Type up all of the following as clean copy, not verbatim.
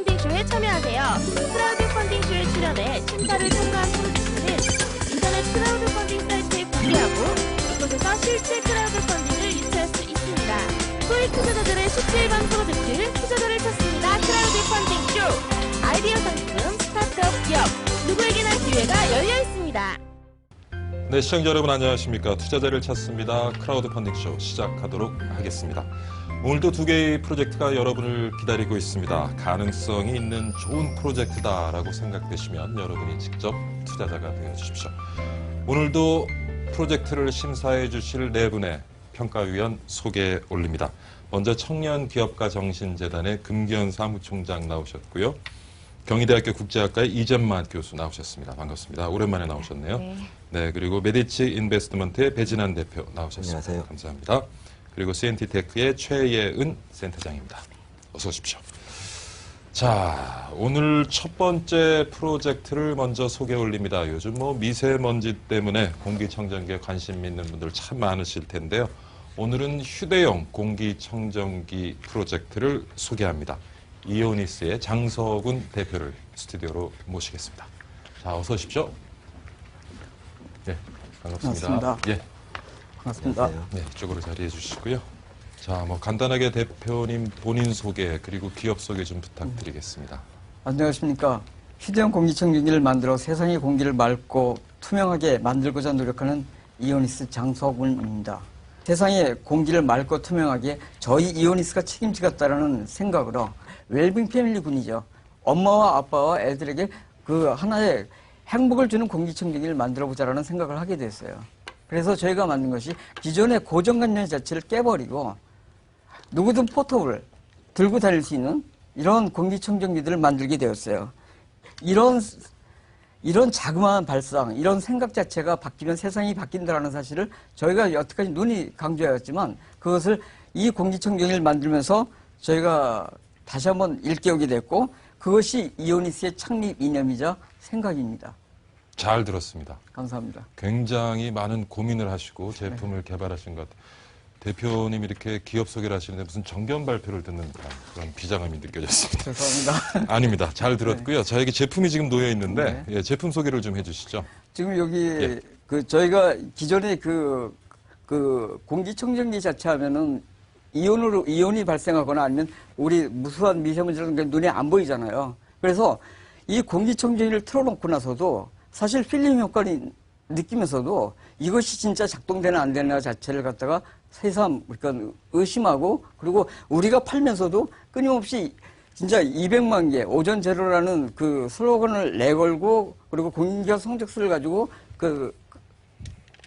펀딩쇼에 참여하세요. 크라우드 펀딩쇼에 출연해 심사를 통과한 프로젝트는 인터넷 크라우드 펀딩 사이트에 공개하고 이곳에서 실제 크라우드 펀딩을 유치할 수 있습니다. 소액 투자자들의 십시일반 프로젝트 투자자를 찾습니다. 크라우드 펀딩쇼. 아이디어 상품, 스타트업 기업, 누구에게나 기회가 열려 있습니다. 네, 시청자 여러분 안녕하십니까. 투자자를 찾습니다. 크라우드 펀딩쇼 시작하도록 하겠습니다. 오늘도 두 개의 프로젝트가 여러분을 기다리고 있습니다. 가능성이 있는 좋은 프로젝트다라고 생각되시면 여러분이 직접 투자자가 되어주십시오. 오늘도 프로젝트를 심사해 주실 네 분의 평가위원 소개 올립니다. 먼저 청년기업가정신재단의 금기현 사무총장 나오셨고요. 경희대학교 국제학과의 이전만 교수 나오셨습니다. 반갑습니다. 오랜만에 나오셨네요. 네, 그리고 메디치 인베스트먼트의 배진환 대표 나오셨습니다. 안녕하세요. 감사합니다. 그리고 CNT테크의 최예은 센터장입니다. 어서 오십시오. 자, 오늘 첫 번째 프로젝트를 먼저 소개 올립니다. 요즘 미세먼지 때문에 공기청정기에 관심 있는 분들 참 많으실 텐데요. 오늘은 휴대용 공기청정기 프로젝트를 소개합니다. 이오니스의 장석훈 대표를 스튜디오로 모시겠습니다. 자, 어서 오십시오. 네, 반갑습니다. 반갑습니다. 예. 반갑습니다. 네, 이쪽으로 자리해 주시고요. 자, 간단하게 대표님 본인 소개 그리고 기업 소개 좀 부탁드리겠습니다. 안녕하십니까. 휴대용 공기청정기를 만들어 세상의 공기를 맑고 투명하게 만들고자 노력하는 이오니스 장석훈입니다. 세상의 공기를 맑고 투명하게 저희 이오니스가 책임지겠다라는 생각으로 웰빙 패밀리 군이죠. 엄마와 아빠와 애들에게 그 하나의 행복을 주는 공기청정기를 만들어보자라는 생각을 하게 됐어요. 그래서 저희가 만든 것이 기존의 고정관념 자체를 깨버리고 누구든 포터블을 들고 다닐 수 있는 이런 공기청정기들을 만들게 되었어요. 이런 자그마한 발상, 이런 생각 자체가 바뀌면 세상이 바뀐다라는 사실을 저희가 여태까지 눈이 강조해왔지만 그것을 이 공기청정기를 만들면서 저희가 다시 한번 일깨우게 됐고 그것이 이오니스의 창립 이념이자 생각입니다. 잘 들었습니다. 감사합니다. 굉장히 많은 고민을 하시고 제품을 개발하신 것 같아요. 대표님 이렇게 기업 소개를 하시는데 무슨 정견 발표를 듣는 그런 비장함이 느껴졌습니다. 죄송합니다. 아닙니다. 잘 들었고요. 저에게 제품이 지금 놓여 있는데 예, 제품 소개를 좀 해주시죠. 지금 여기 저희가 기존에 그 공기청정기 자체 하면은 이온이 발생하거나 아니면 우리 무수한 미세먼지라는 게 눈에 안 보이잖아요. 그래서 이 공기청정기를 틀어놓고 나서도 사실 필름 효과를 느끼면서도 이것이 진짜 작동되나 안 되나 자체를 갖다가 새삼 그러니까 의심하고 그리고 우리가 팔면서도 끊임없이 진짜 200만 개 오전 제로라는 그 슬로건을 내걸고 그리고 공기업 성적수를 가지고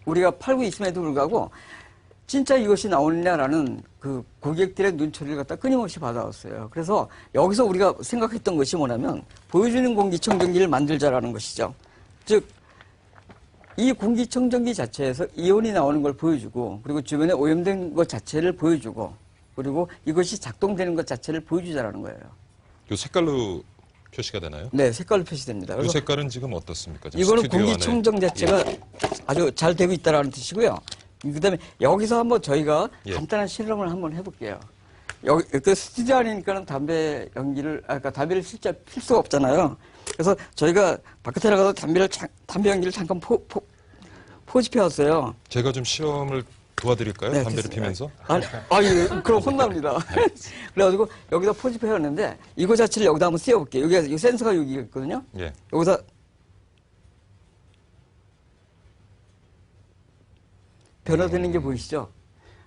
우리가 팔고 있음에도 불구하고 진짜 이것이 나오느냐라는 그 고객들의 눈초리를 갖다 끊임없이 받아왔어요. 그래서 여기서 우리가 생각했던 것이 뭐냐면 보여주는 공기청정기를 만들자라는 것이죠. 즉 이 공기청정기 자체에서 이온이 나오는 걸 보여주고 그리고 주변에 오염된 것 자체를 보여주고 그리고 이것이 작동되는 것 자체를 보여주자라는 거예요. 이 색깔로 표시가 되나요? 네, 색깔로 표시됩니다. 이 색깔은 지금 어떻습니까? 이거는 공기청정 자체가 아주 잘 되고 있다는 뜻이고요. 그다음에 여기서 한번 저희가 간단한 실험을 한번 해볼게요. 여기 스튜디오 안이니까는 담배 담배를 실제 필 수가 없잖아요. 그래서 저희가 바깥에 나가서 담배 연기를 잠깐 포집해 왔어요. 제가 좀 실험을 도와드릴까요? 네, 담배를 됐습니다. 피면서? 그럼 혼납니다. 그래가지고 여기다 포집해 왔는데 이거 자체를 여기다 한번 씌워볼게요. 여기 센서가 여기 있거든요. 예. 여기다 변화되는 게 보이시죠?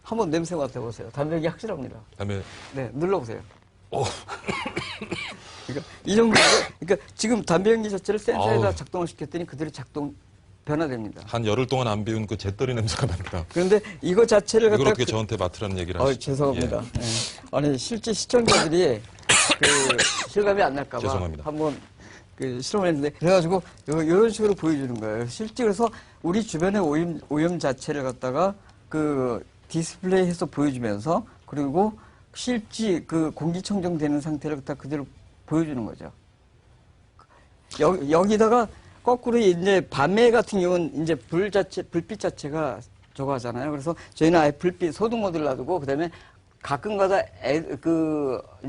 한번 냄새 맡아보세요. 담배 연기 확실합니다. 담배. 네, 눌러보세요. 그러니까 이 정도. 그러니까 지금 담배 연기 자체를 센서에다 작동을 시켰더니 그대로 변화됩니다. 한 열흘 동안 안 비운 그 잿더리 냄새가 납니다. 그런데 이거 자체를 이걸 갖다가 어떻게 저한테 맡으라는 얘기를 하시죠? 죄송합니다. 예. 아니 실제 시청자들이 실감이 안 날까봐 죄송합니다. 한번 실험을 했는데 그래가지고 이런 식으로 보여주는 거예요. 실제 그래서 우리 주변의 오염 자체를 갖다가 디스플레이해서 보여주면서 그리고 실제 공기청정되는 상태를 갖다 그대로 보여주는 거죠. 여기다가 거꾸로 이제 밤에 같은 경우는 이제 불빛 자체가 저거 하잖아요. 그래서 저희는 아예 불빛 소등 모드를 놔두고 그다음에 가끔가다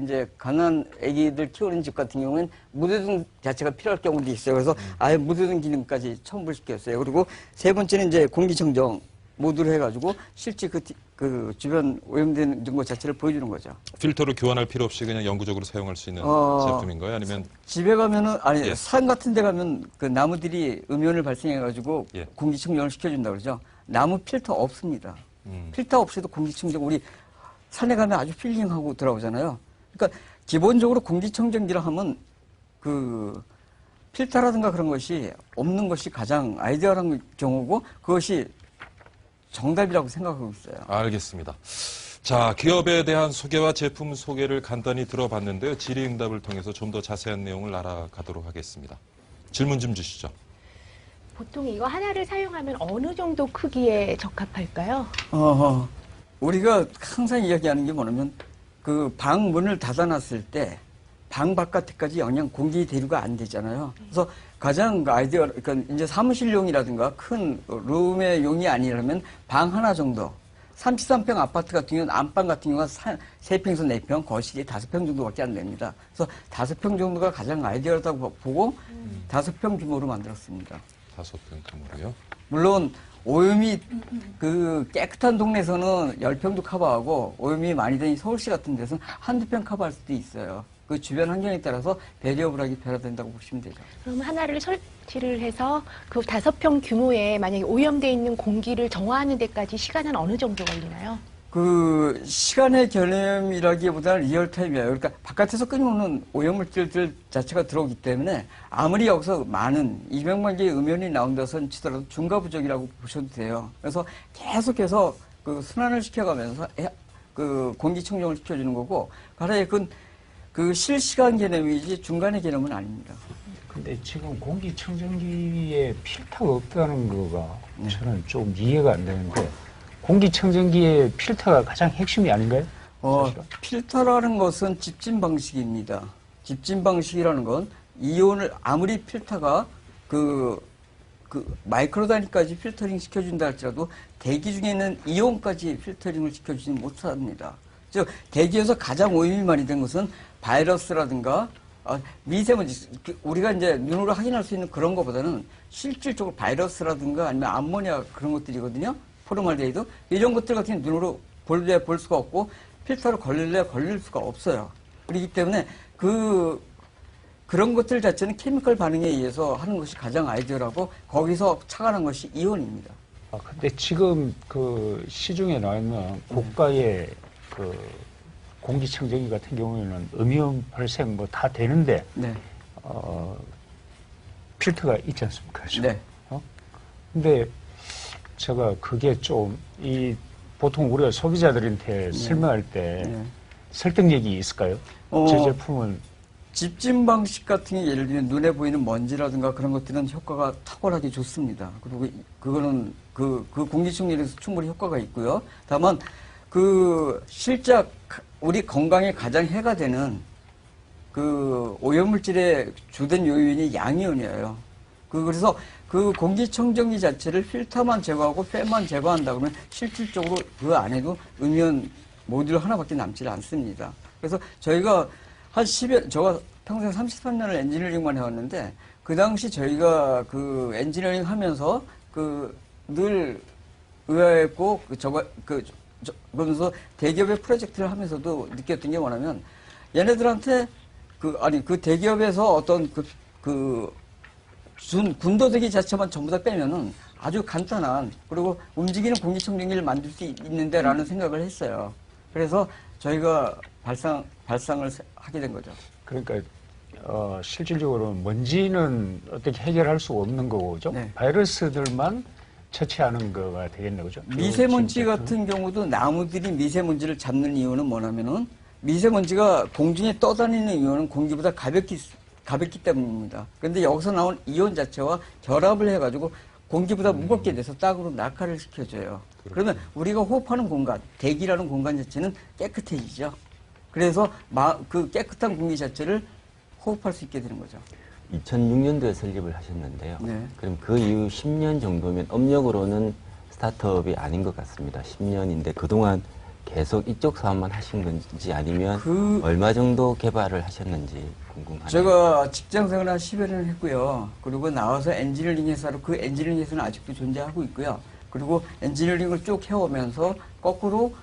이제 가난한 애기들 키우는 집 같은 경우는 무드등 자체가 필요할 경우도 있어요. 그래서 아예 무드등 기능까지 첨부시켰어요. 그리고 세 번째는 이제 공기청정 모드로 해가지고 실제 그 주변 오염된 것 자체를 보여주는 거죠. 필터를 교환할 필요 없이 그냥 영구적으로 사용할 수 있는 제품인가요? 아니면 집에 가면은 예. 산 같은 데 가면 그 나무들이 음이온을 발생해가지고 예. 공기청정을 시켜준다 그러죠. 나무 필터 없습니다. 필터 없이도 공기청정 우리 산에 가면 아주 필링하고 들어오잖아요. 그러니까 기본적으로 공기청정기를 하면 그 필터라든가 그런 것이 없는 것이 가장 아이디어한 경우고 그것이 정답이라고 생각하고 있어요. 알겠습니다. 자, 기업에 대한 소개와 제품 소개를 간단히 들어봤는데요. 질의응답을 통해서 좀 더 자세한 내용을 알아가도록 하겠습니다. 질문 좀 주시죠. 보통 이거 하나를 사용하면 어느 정도 크기에 적합할까요? 우리가 항상 이야기하는 게 뭐냐면 그 방 문을 닫아놨을 때 방 바깥에까지 영양 공기 대류가 안 되잖아요. 그래서 가장 아이디어, 그러니까 이제 사무실용이라든가 큰 룸의 용이 아니라면 방 하나 정도. 33평 아파트 같은 경우는 안방 같은 경우가 3평에서 4평, 거실이 5평 정도밖에 안 됩니다. 그래서 5평 정도가 가장 아이디어라고 보고 5평 규모로 만들었습니다. 5평 규모로요? 물론 오염이 그 깨끗한 동네에서는 10평도 커버하고 오염이 많이 되는 서울시 같은 데서는 한두 평 커버할 수도 있어요. 그 주변 환경에 따라서 배려불하기 변화된다고 보시면 되죠. 그럼 하나를 설치를 해서 그 5평 규모에 만약에 오염되어 있는 공기를 정화하는 데까지 시간은 어느 정도 걸리나요? 그 시간의 개념이라기보다는 리얼타임이에요. 그러니까 바깥에서 끊임없는 오염물질들 자체가 들어오기 때문에 아무리 여기서 많은 200만 개의 음연이 나온다선 치더라도 중과부족이라고 보셔도 돼요. 그래서 계속해서 그 순환을 시켜가면서 그 공기청정을 시켜주는 거고 가라에 그 실시간 개념이지 중간의 개념은 아닙니다. 근데 지금 공기청정기에 필터가 없다는 거가 저는 좀 이해가 안 되는데 공기청정기의 필터가 가장 핵심이 아닌가요? 필터라는 것은 집진 방식입니다. 집진 방식이라는 건 이온을 아무리 필터가 그 마이크로 단위까지 필터링 시켜준다 할지라도 대기 중에 있는 이온까지 필터링을 시켜주지 못합니다. 즉 대기에서 가장 오염이 많이 된 것은 바이러스라든가 미세먼지, 우리가 이제 눈으로 확인할 수 있는 그런 것보다는 실질적으로 바이러스라든가 아니면 암모니아 그런 것들이거든요. 포르말데히드 이런 것들 같은 경우는 눈으로 볼 수가 없고 필터로 걸릴 수가 없어요. 그렇기 때문에 그런 것들 자체는 케미컬 반응에 의해서 하는 것이 가장 아이디어라고 거기서 착안한 것이 이온입니다. 근데 지금 그 시중에 나와 있는 고가의 그 공기청정기 같은 경우에는 음이온 발생 뭐 다 되는데 네. 필터가 있지 않습니까? 네. 근데 제가 그게 좀 보통 우리가 소비자들한테 설명할 때 설득력이 있을까요? 제 제품은 집진 방식 같은 게 예를 들면 눈에 보이는 먼지라든가 그런 것들은 효과가 탁월하게 좋습니다. 그리고 그거는 그 공기청정기에서 충분히 효과가 있고요. 다만 실제 우리 건강에 가장 해가 되는 그 오염물질의 주된 요인이 양이온이에요. 그래서 그 공기청정기 자체를 필터만 제거하고 팬만 제거한다 그러면 실질적으로 그 안에도 음이온 모듈 하나밖에 남지 않습니다. 그래서 저희가 제가 평생 33년을 엔지니어링만 해왔는데 그 당시 저희가 그 엔지니어링 하면서 늘 의아했고 그러면서 대기업의 프로젝트를 하면서도 느꼈던 게 뭐냐면 얘네들한테 그 대기업에서 어떤 군더더기 자체만 전부 다 빼면은 아주 간단한 그리고 움직이는 공기청정기를 만들 수 있는데라는 생각을 했어요. 그래서 저희가 발상을 하게 된 거죠. 그러니까 실질적으로 먼지는 어떻게 해결할 수 없는 거죠. 네. 바이러스들만 처치하는 거가 되겠네, 그죠? 미세먼지 같은 경우도 나무들이 미세먼지를 잡는 이유는 뭐냐면은 미세먼지가 공중에 떠다니는 이유는 공기보다 가볍기 때문입니다. 그런데 여기서 나온 이온 자체와 결합을 해가지고 공기보다 무겁게 돼서 땅으로 낙하를 시켜줘요. 그러면 우리가 호흡하는 공간, 대기라는 공간 자체는 깨끗해지죠. 그래서 그 깨끗한 공기 자체를 호흡할 수 있게 되는 거죠. 2006년도에 설립을 하셨는데요. 네. 그럼 그 이후 10년 정도면 업력으로는 스타트업이 아닌 것 같습니다. 10년인데 그동안 계속 이쪽 사업만 하신 건지 아니면 그 얼마 정도 개발을 하셨는지 궁금하네요. 제가 직장생활 한 10여 년 했고요. 그리고 나와서 엔지니어링 회사로 그 엔지니어링 회사는 아직도 존재하고 있고요. 그리고 엔지니어링을 쭉 해오면서 거꾸로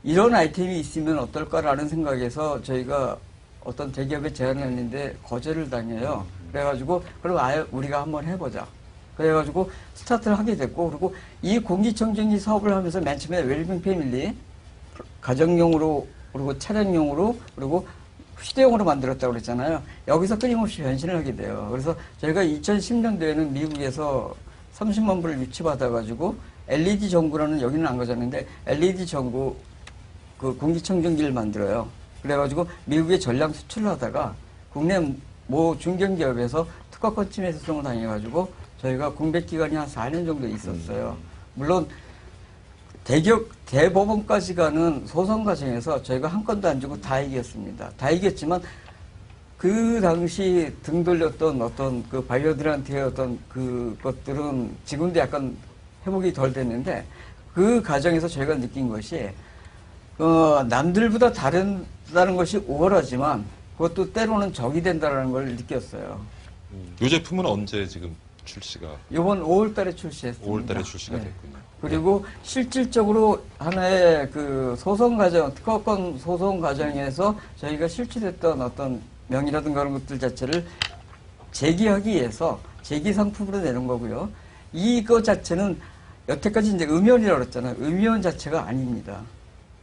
이런 아이템이 있으면 어떨까라는 생각에서 저희가 어떤 대기업에 제안을 했는데 거절을 당해요. 그래가지고 그럼 아예 우리가 한번 해보자. 그래가지고 스타트를 하게 됐고, 그리고 이 공기청정기 사업을 하면서 맨 처음에 웰빙 패밀리 가정용으로, 그리고 차량용으로, 그리고 휴대용으로 만들었다고 그랬잖아요. 여기서 끊임없이 변신을 하게 돼요. 그래서 저희가 2010년도에는 미국에서 30만 불을 유치받아가지고 LED 전구라는, 여기는 안 가졌는데 LED 전구 그 공기청정기를 만들어요. 그래가지고 미국에 전량 수출을 하다가 국내 모 중견기업에서 특허권 침해 소송을 당해가지고 저희가 공백 기간이 한 4년 정도 있었어요. 물론 대법원까지 가는 소송 과정에서 저희가 한 건도 안 주고 다 이겼습니다. 다 이겼지만 그 당시 등 돌렸던 어떤 그 바이오들한테의 어떤 그것들은 지금도 약간 회복이 덜 됐는데, 그 과정에서 저희가 느낀 것이 남들보다 다른다는 것이 우월하지만 그것도 때로는 적이 된다는 걸 느꼈어요. 이 제품은 언제 지금 출시가? 이번 5월 달에 출시했습니다. 5월 달에 출시가 네. 됐군요. 그리고 실질적으로 하나의 그 소송 과정, 특허권 소송 과정에서 저희가 실추됐던 어떤 명의라든가 그런 것들 자체를 제기하기 위해서 제기 상품으로 내는 거고요. 이거 자체는 여태까지 이제 음이온이라고 그랬잖아요. 음이온 자체가 아닙니다.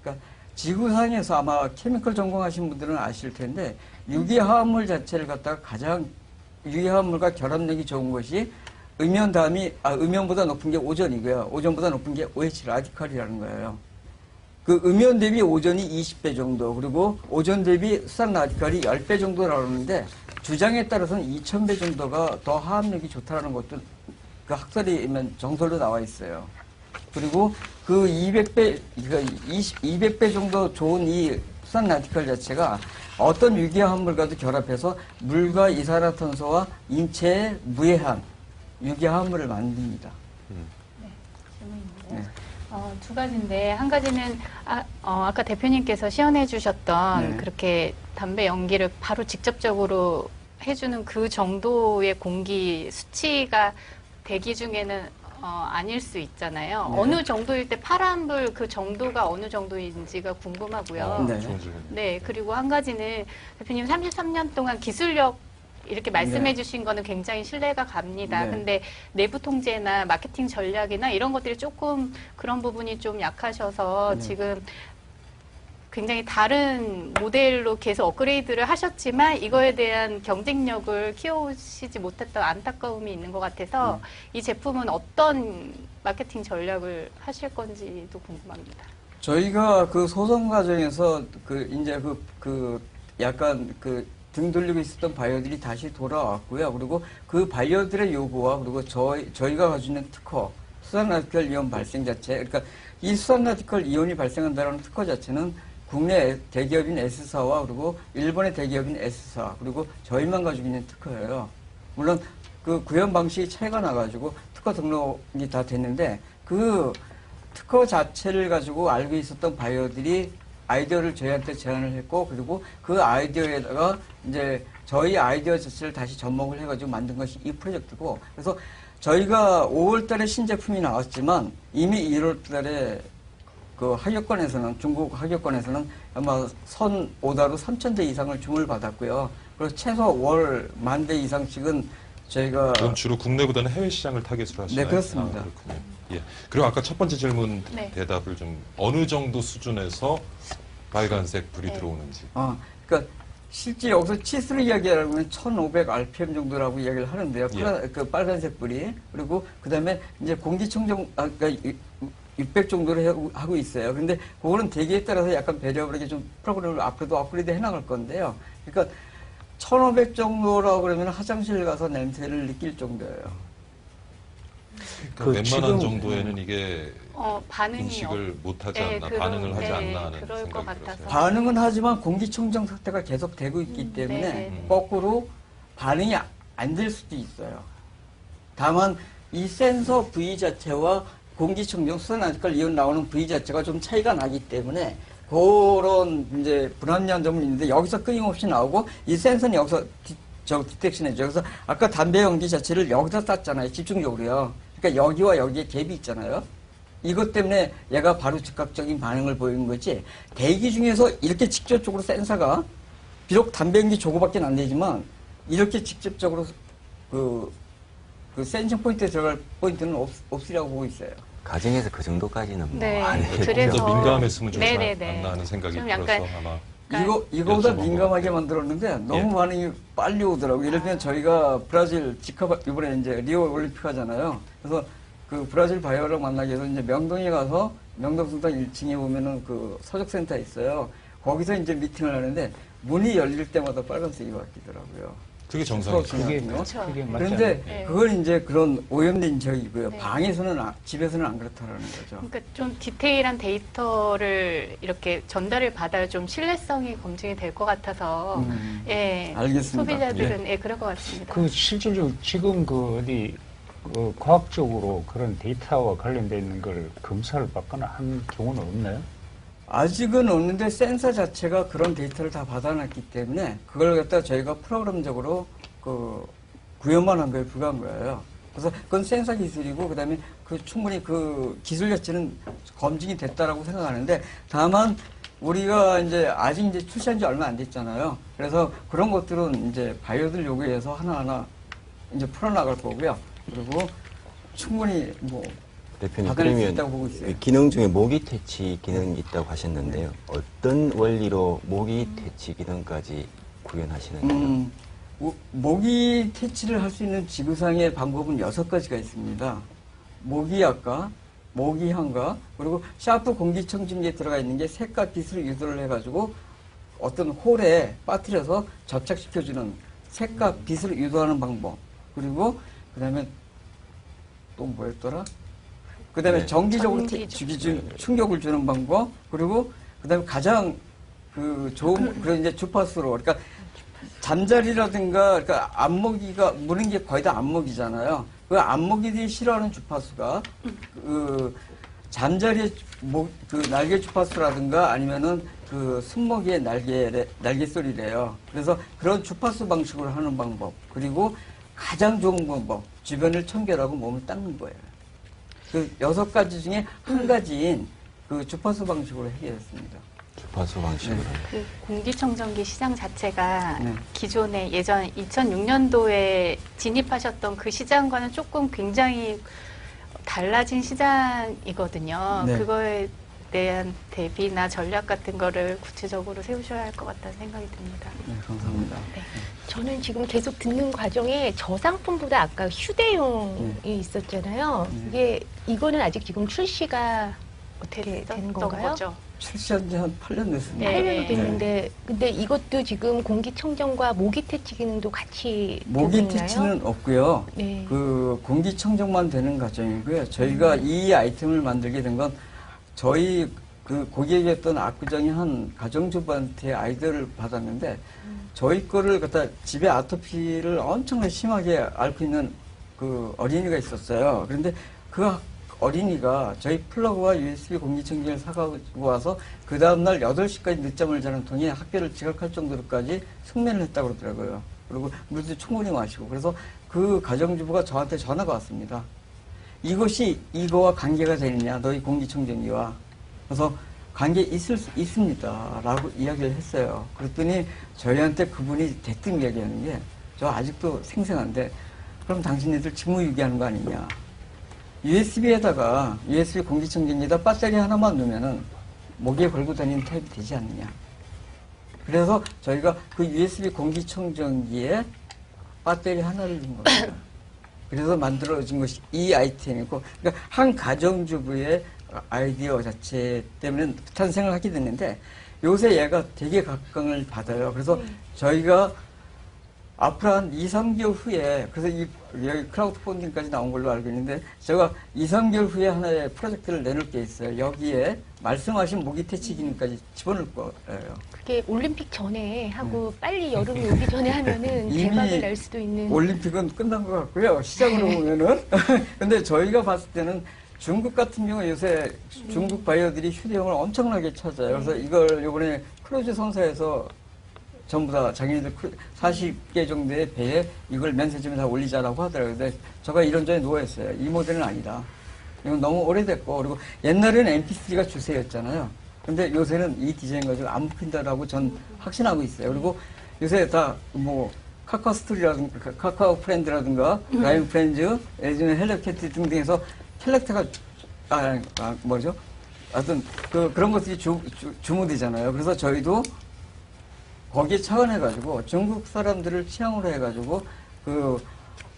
그러니까 지구상에서 아마 케미컬 전공하신 분들은 아실 텐데, 유기화합물 자체를 갖다가 가장 유기화합물과 결합력이 좋은 것이 음이온 다음이, 음이온보다 높은 게 오존이고요. 오존보다 높은 게 OH 라디칼이라는 거예요. 그 음이온 대비 오존이 20배 정도, 그리고 오존 대비 수산 라디칼이 10배 정도 나오는데, 주장에 따라서는 2000배 정도가 더 화합력이 좋다는 것도 그 학설이면 정설로 나와 있어요. 그리고 그 200배, 그러니까 200배 정도 좋은 이 수산 라디칼 자체가 어떤 유기화합물과도 결합해서 물과 이산화탄소와 인체에 무해한 유기화합물을 만듭니다. 질문인데요. 네. 두 가지인데, 한 가지는 아까 대표님께서 시연해 주셨던 네. 그렇게 담배 연기를 바로 직접적으로 해주는 그 정도의 공기 수치가 대기 중에는 아닐 수 있잖아요. 네. 어느 정도일 때 파란불 그 정도가 어느 정도인지가 궁금하고요. 네. 좋은 질문입니다. 네, 그리고 한 가지는 대표님 33년 동안 기술력 이렇게 말씀해 네. 주신 거는 굉장히 신뢰가 갑니다. 네. 근데 내부 통제나 마케팅 전략이나 이런 것들이 조금 그런 부분이 좀 약하셔서 네. 지금 굉장히 다른 모델로 계속 업그레이드를 하셨지만 이거에 대한 경쟁력을 키워오시지 못했던 안타까움이 있는 것 같아서 이 제품은 어떤 마케팅 전략을 하실 건지도 궁금합니다. 저희가 그 소송 과정에서 이제 약간 등 돌리고 있었던 바이오들이 다시 돌아왔고요. 그리고 그 바이오들의 요구와 그리고 저희가 가지고 있는 특허, 수산 라디칼 이온 발생 자체, 그러니까 이 수산 라디칼 이온이 발생한다는 특허 자체는 국내 대기업인 S사와 그리고 일본의 대기업인 S사, 그리고 저희만 가지고 있는 특허예요. 물론 그 구현 방식이 차이가 나가지고 특허 등록이 다 됐는데, 그 특허 자체를 가지고 알고 있었던 바이오들이 아이디어를 저희한테 제안을 했고, 그리고 그 아이디어에다가 이제 저희 아이디어 자체를 다시 접목을 해가지고 만든 것이 이 프로젝트고, 그래서 저희가 5월 달에 신제품이 나왔지만 이미 1월 달에 그 하격권에서는, 중국 하격권에서는 아마 선 오다로 3,000대 이상을 주문을 받았고요. 그래서 최소 월 10,000대 이상씩은 저희가. 그럼 주로 국내보다는 해외 시장을 타겟으로 하시나요? 네, 그렇습니다. 그렇군요. 예. 그리고 아까 첫 번째 질문 네. 대답을 좀 어느 정도 수준에서 빨간색 불이 네. 들어오는지. 그러니까 실제 여기서 치수를 이야기하면 1,500 RPM 정도라고 이야기를 하는데요. 예. 그 빨간색 불이. 그리고 그 다음에 이제 공기청정, 그러니까 600 정도로 하고 있어요. 근데 그거는 대기에 따라서 약간 배려하게 좀 프로그램을 앞으로도 업그레이드 해 나갈 건데요. 그러니까 1,500 정도라고 그러면 화장실 가서 냄새를 느낄 정도예요. 그러니까 그 웬만한 지금- 정도에는 이게 반응이 인식을 못하지 네, 않나, 그런- 반응을 하지 네, 않나 하는 그럴 것 생각이 같아서. 들어서요. 반응은 하지만 공기청정 상태가 계속 되고 있기 때문에 네. 거꾸로 반응이 안 될 수도 있어요. 다만 이 센서 부위 자체와 공기청정 수산화철 이온 나오는 부위 자체가 좀 차이가 나기 때문에 그런 이제 불합리한 점은 있는데 여기서 끊임없이 나오고 이 센서는 여기서 디텍션 해줘요. 그래서 아까 담배 연기 자체를 여기다 쐈잖아요. 집중적으로요. 그러니까 여기와 여기에 갭이 있잖아요. 이것 때문에 얘가 바로 즉각적인 반응을 보이는 거지. 대기 중에서 이렇게 직접적으로 센서가 비록 담배 연기 조고밖에 안 되지만 이렇게 직접적으로 그 센싱 포인트에 들어갈 포인트는 없으라고 보고 있어요. 가정에서 그 정도까지는 뭐 네. 안 해요. 그래서- 좀 더 민감했으면 좋지 네네네. 않나 하는 생각이 좀 들어서 약간 아마 이거보다 여쭤본 민감하게 것 만들었는데 너무 예. 반응이 빨리 오더라고요. 예를 들면 저희가 브라질 이번에 이제 리오 올림픽 하잖아요. 그래서 그 브라질 바이오를 만나기 위해서 이제 명동에 가서 명동성당 1층에 보면은 그 서적센터 있어요. 거기서 이제 미팅을 하는데 문이 열릴 때마다 빨간색이 바뀌더라고요. 그게 정상이죠. 그게 그렇죠. 그게 맞지 그런데 않아요? 네. 그걸 이제 그런 오염된 적이고요. 네. 방에서는 집에서는 안 그렇다라는 거죠. 그러니까 좀 디테일한 데이터를 이렇게 전달을 받아야 좀 신뢰성이 검증이 될 것 같아서 예, 알겠습니다. 소비자들은 예, 그럴 것 같습니다. 그 실질적으로 지금 그 어디 그 과학적으로 그런 데이터와 관련돼 있는 걸 검사를 받거나 한 경우는 없나요? 아직은 없는데 센서 자체가 그런 데이터를 다 받아놨기 때문에 그걸 갖다 저희가 프로그램적으로 그 구현만 한 거에 불과한 거예요. 그래서 그건 센서 기술이고 그다음에 그 충분히 그 기술 자체는 검증이 됐다라고 생각하는데 다만 우리가 이제 아직 이제 출시한 지 얼마 안 됐잖아요. 그래서 그런 것들은 이제 바이오들 요구해서 하나하나 이제 풀어나갈 거고요. 그리고 충분히 뭐 대표님, 받아낼 수 있다고 보고 그러면 있어요. 기능 중에 모기 퇴치 기능이 있다고 하셨는데요. 어떤 원리로 모기 퇴치 기능까지 구현하시는 거죠? 모기 퇴치를 할 수 있는 지구상의 방법은 6가지가 있습니다. 모기약과 모기향과 그리고 샤프 공기청정기에 들어가 있는 게 색각 기술을 유도를 해가지고 어떤 홀에 빠뜨려서 접착시켜주는 색각 기술을 유도하는 방법. 그리고 그 다음에 또 뭐였더라? 그 다음에 네. 정기적으로 전기적. 충격을 주는 방법. 그리고 그 다음에 가장 그 좋은 그런 이제 주파수로 그러니까 잠자리라든가 그러니까 안모기가 무는 게 거의 다 안모기잖아요. 그 안모기들이 싫어하는 주파수가 그 잠자리의 그 날개 주파수라든가 아니면은 그 순모기의 날개 소리래요. 그래서 그런 주파수 방식으로 하는 방법. 그리고 가장 좋은 방법 주변을 청결하고 몸을 닦는 거예요. 그 6가지 중에 한 가지인 그 주파수 방식으로 해결했습니다. 주파수 방식으로. 그 공기청정기 시장 자체가 네. 기존에 예전 2006년도에 진입하셨던 그 시장과는 조금 굉장히 달라진 시장이거든요. 네. 그거에 대한 대비나 전략 같은 거를 구체적으로 세우셔야 할 것 같다는 생각이 듭니다. 네, 감사합니다. 저는 지금 계속 듣는 과정에 저상품보다 아까 휴대용이 있었잖아요. 이거는 아직 지금 출시가 어떻게 되는 됐던 건가요? 거죠. 출시한 지 한 8년 됐습니다. 네. 8년이 됐는데 근데 이것도 지금 공기청정과 모기 퇴치 기능도 같이 모기 되고 있나요? 퇴치는 없고요. 네. 그 공기청정만 되는 과정이고요. 저희가 이 아이템을 만들게 된 건 저희 그 고객이었던 압구정의 한 가정주부한테 아이디어를 받았는데 저희 거를 갖다 집에 아토피를 엄청나게 심하게 앓고 있는 그 어린이가 있었어요. 그런데 그 어린이가 저희 플러그와 USB 공기청정기를 사가지고 와서 그 다음날 8시까지 늦잠을 자는 통에 학교를 지각할 정도로까지 숙면을 했다고 그러더라고요. 그리고 물도 충분히 마시고. 그래서 그 가정주부가 저한테 전화가 왔습니다. 이것이 이거와 관계가 되느냐, 너희 공기청정기와. 그래서 관계 있을 수 있습니다. 라고 이야기를 했어요. 그랬더니 저희한테 그분이 대뜸 이야기하는 게 저 아직도 생생한데 그럼 당신네들 직무유기하는 거 아니냐. USB에다가 USB 공기청정기에다 배터리 하나만 넣으면은 목에 걸고 다니는 타입이 되지 않느냐. 그래서 저희가 그 USB 공기청정기에 배터리 하나를 넣은 겁니다. 그래서 만들어진 것이 이 아이템이고, 그러니까 한 가정주부의 아이디어 자체 때문에 탄생을 하게 됐는데 요새 얘가 되게 각광을 받아요. 그래서 저희가 앞으로 한 2, 3개월 후에, 그래서 여기 크라우드 펀딩까지 나온 걸로 알고 있는데, 제가 2, 3개월 후에 하나의 프로젝트를 내놓을 게 있어요. 여기에 말씀하신 모기 퇴치 기능까지 집어넣을 거예요. 그게 올림픽 전에 하고 빨리 여름이 오기 전에 하면은 이미 대박을 낼 수도 있는. 올림픽은 끝난 것 같고요. 시작으로 보면은. 근데 저희가 봤을 때는 중국 같은 경우 요새 중국 바이어들이 휴대용을 엄청나게 찾아요. 그래서 이걸 이번에 크루즈 선사에서 전부 다 자기네들 40개 정도의 배에 이걸 면세점에 다 올리자라고 하더라고요. 근데 제가 이런저런 누워있어요. 이 모델은 아니다. 이건 너무 오래됐고, 그리고 옛날에는 MP3가 주세였잖아요. 근데 요새는 이 디자인 가지고 안 먹힌다라고 전 확신하고 있어요. 그리고 요새 다 뭐 카카오 스토리라든가 카카오 프렌드라든가 라이브 프렌즈, 예전에 헬로캐티 등등해서 캘렉터가 뭐죠? 하여튼 그런 것들이 주무되잖아요. 그래서 저희도 거기에 차원해가지고 중국 사람들을 취향으로 해가지고 그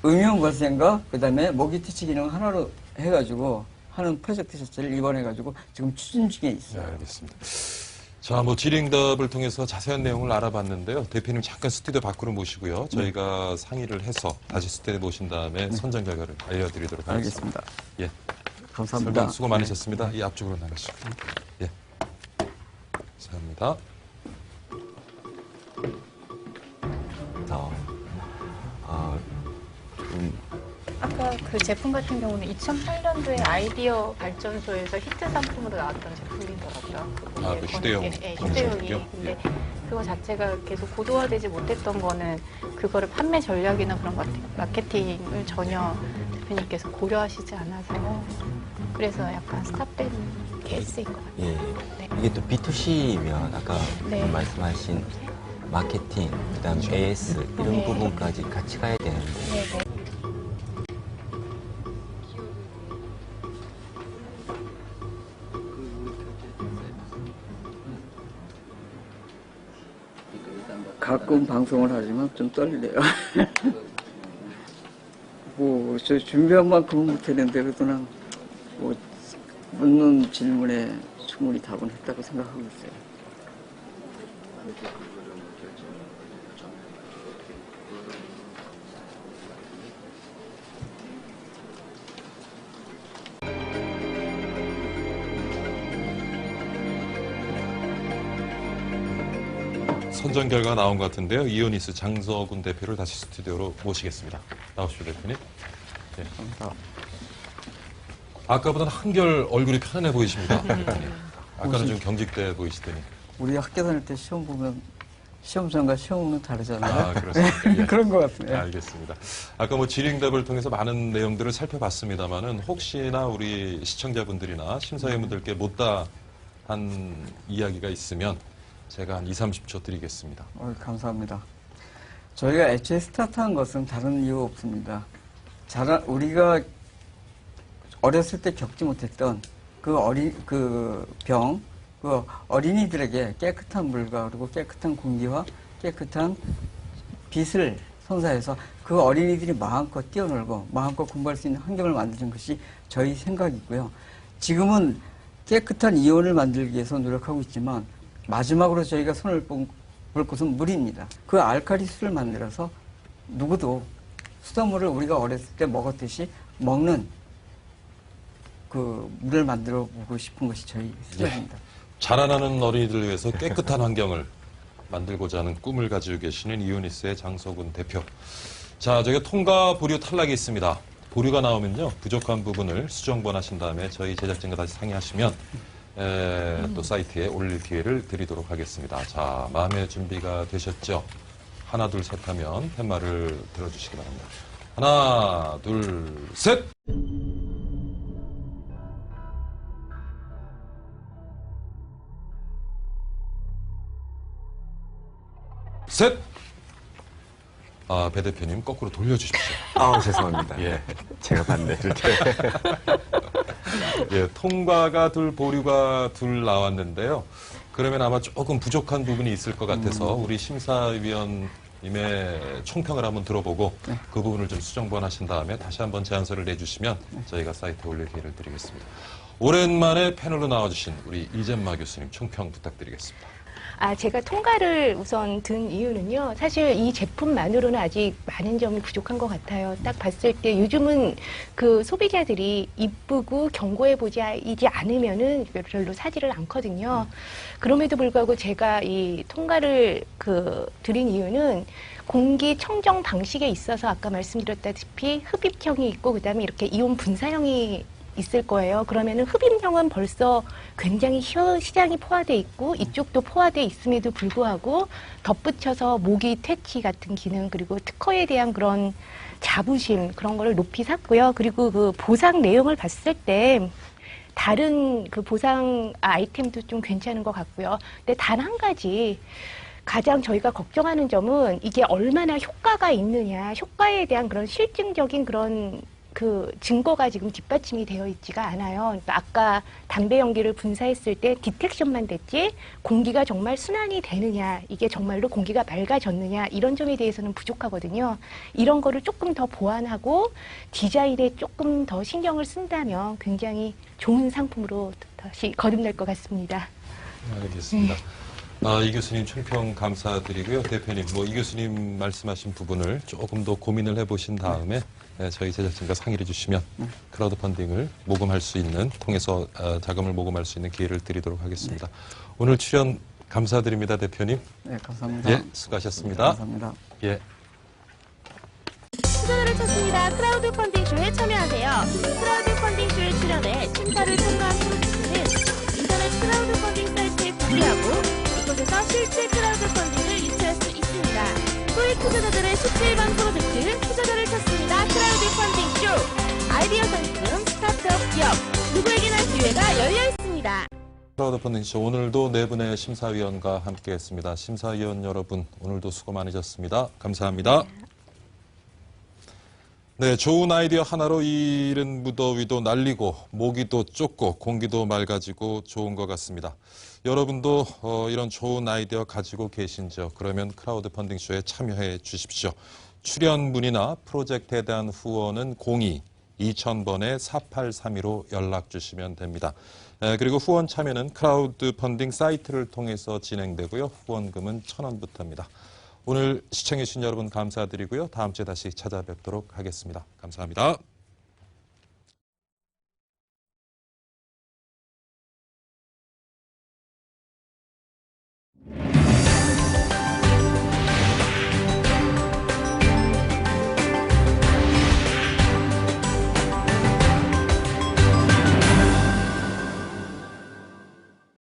음용 발생과 그다음에 모기 퇴치 기능 하나로 해가지고 하는 프로젝트 자체를 입원해가지고 지금 추진 중에 있어요. 네, 알겠습니다. 자, 뭐 질의응답을 통해서 자세한 내용을 알아봤는데요. 대표님 잠깐 스튜디오 밖으로 모시고요. 저희가 상의를 해서 다시 스튜디오에 모신 다음에 선정 결과를 알려드리도록 하겠습니다. 알겠습니다. 예, 감사합니다. 설명 수고 많으셨습니다. 이 앞쪽으로 나가시고. 예, 감사합니다. 아까 그 제품 같은 경우는 2008년도에 아이디어 발전소에서 히트 상품으로 나왔던 제품이더라고요. 아, 그 휴대용 휴대용이. 공정이요? 근데 그거 자체가 계속 고도화되지 못했던 거는 그거를 판매 전략이나 그런 마케팅을 전혀 대표님께서 고려하시지 않아서 그래서 약간 스탑된 케이스인 것 같아요. 예. 네. 이게 또 B2C면 아까 네. 말씀하신 마케팅, 그다음 AS 이런 네. 부분까지 같이 가야 되는데 네네. 가끔 방송을 하지만 좀 떨려요. 뭐, 저 준비한 만큼은 못했는데, 그래도 뭐, 묻는 질문에 충분히 답은 했다고 생각하고 있어요. 선정 결과가 나온 것 같은데요. 이오니스 장서군 대표를 다시 스튜디오로 모시겠습니다. 나오시죠, 대표님. 네. 아까보다는 한결 얼굴이 편안해 보이십니다. 대표님. 아까는 좀 경직돼 보이시더니. 우리 학교 다닐 때 시험 보면 시험장과 시험은 다르잖아요. 아, 그렇습니까? 예. 그런 것 같아요. 알겠습니다. 아까 뭐 질의응답을 통해서 많은 내용들을 살펴봤습니다만은 혹시나 우리 시청자분들이나 심사위원분들께 못다한 이야기가 있으면 제가 한 2, 30초 드리겠습니다. 감사합니다. 저희가 애초에 스타트한 것은 다른 이유 없습니다. 우리가 어렸을 때 겪지 못했던 그 어린이들에게 깨끗한 물과 그리고 깨끗한 공기와 깨끗한 빛을 선사해서 그 어린이들이 마음껏 뛰어놀고 마음껏 공부할 수 있는 환경을 만드는 것이 저희 생각이고요. 지금은 깨끗한 이온을 만들기 위해서 노력하고 있지만 마지막으로 저희가 손을 볼 곳은 물입니다. 그 알칼리수를 만들어서 누구도 수돗물을 우리가 어렸을 때 먹었듯이 먹는 그 물을 만들어 보고 싶은 것이 저희 생각입니다. 자라나는 어린이들을 위해서 깨끗한 환경을 만들고자 하는 꿈을 가지고 계시는 이오니스의 장서군 대표. 자, 저희가 통과 보류 탈락이 있습니다. 보류가 나오면요, 부족한 부분을 수정 번하신 다음에 저희 제작진과 다시 상의하시면 또 사이트에 올릴 기회를 드리도록 하겠습니다. 자, 마음의 준비가 되셨죠? 하나, 둘, 셋 하면 팻말을 들어주시기 바랍니다. 하나, 둘, 셋! 셋! 아, 배 대표님 거꾸로 돌려주십시오. 죄송합니다. 예. 제가 반대를. 예, 통과가 둘, 보류가 둘 나왔는데요. 그러면 아마 조금 부족한 부분이 있을 것 같아서 우리 심사위원님의 총평을 한번 들어보고 그 부분을 좀 수정본하신 다음에 다시 한번 제안서를 내주시면 저희가 사이트에 올릴 기회를 드리겠습니다. 오랜만에 패널로 나와주신 우리 이젠마 교수님 총평 부탁드리겠습니다. 제가 통과를 우선 든 이유는요. 사실 이 제품만으로는 아직 많은 점이 부족한 것 같아요. 딱 봤을 때 요즘은 그 소비자들이 이쁘고 견고해 보이지 않으면은 별로 사지를 않거든요. 그럼에도 불구하고 제가 이 통과를 드린 이유는 공기 청정 방식에 있어서 아까 말씀드렸다시피 흡입형이 있고 그다음에 이렇게 이온 분사형이 있을 거예요. 그러면은 흡입력은 벌써 굉장히 시장이 포화돼 있고 이쪽도 포화돼 있음에도 불구하고 덧붙여서 모기 퇴치 같은 기능 그리고 특허에 대한 그런 자부심 그런 거를 높이 샀고요. 그리고 그 보상 내용을 봤을 때 다른 그 보상 아이템도 좀 괜찮은 것 같고요. 근데 단 한 가지 가장 저희가 걱정하는 점은 이게 얼마나 효과가 있느냐, 효과에 대한 그런 실증적인 그런 그 증거가 지금 뒷받침이 되어 있지가 않아요. 그러니까 아까 담배 연기를 분사했을 때 디텍션만 됐지 공기가 정말 순환이 되느냐, 이게 정말로 공기가 맑아졌느냐 이런 점에 대해서는 부족하거든요. 이런 거를 조금 더 보완하고 디자인에 조금 더 신경을 쓴다면 굉장히 좋은 상품으로 다시 거듭날 것 같습니다. 알겠습니다. 이 교수님 총평 감사드리고요. 대표님, 이 교수님 말씀하신 부분을 조금 더 고민을 해보신 다음에 저희 제작진과 상의를 해주시면 크라우드 펀딩을 모금할 수 있는, 통해서 자금을 모금할 수 있는 기회를 드리도록 하겠습니다. 오늘 출연 감사드립니다, 대표님. 네, 감사합니다. 예, 수고하셨습니다. 감사합니다. 예. 투자자를 찾습니다. 크라우드 펀딩 쇼에 참여하세요. 크라우드 펀딩 쇼에 출연해 심사를 통과한 프로젝트는 인터넷 크라우드 펀딩 사이트에 공개하고 이곳에서 실제 크라우드 펀딩을 유치할 수 있습니다. 소액 투자자들의 실질반 프로젝트 투자자를 찾습니다. 크라우드 펀딩 쇼. 아이디어 상품, 스타트업 기업, 누구에게나 기회가 열려 있습니다. 크라우드 펀딩 쇼 오늘도 네 분의 심사위원과 함께했습니다. 심사위원 여러분, 오늘도 수고 많으셨습니다. 감사합니다. 네, 좋은 아이디어 하나로 이 이른 무더위도 날리고 모기도 쫓고 공기도 맑아지고 좋은 것 같습니다. 여러분도 이런 좋은 아이디어 가지고 계신지요? 그러면 크라우드 펀딩 쇼에 참여해 주십시오. 출연 문의나 프로젝트에 대한 후원은 02-2000번에 4832로 연락 주시면 됩니다. 그리고 후원 참여는 크라우드 펀딩 사이트를 통해서 진행되고요. 후원금은 1,000원부터입니다. 오늘 시청해주신 여러분 감사드리고요. 다음 주에 다시 찾아뵙도록 하겠습니다. 감사합니다.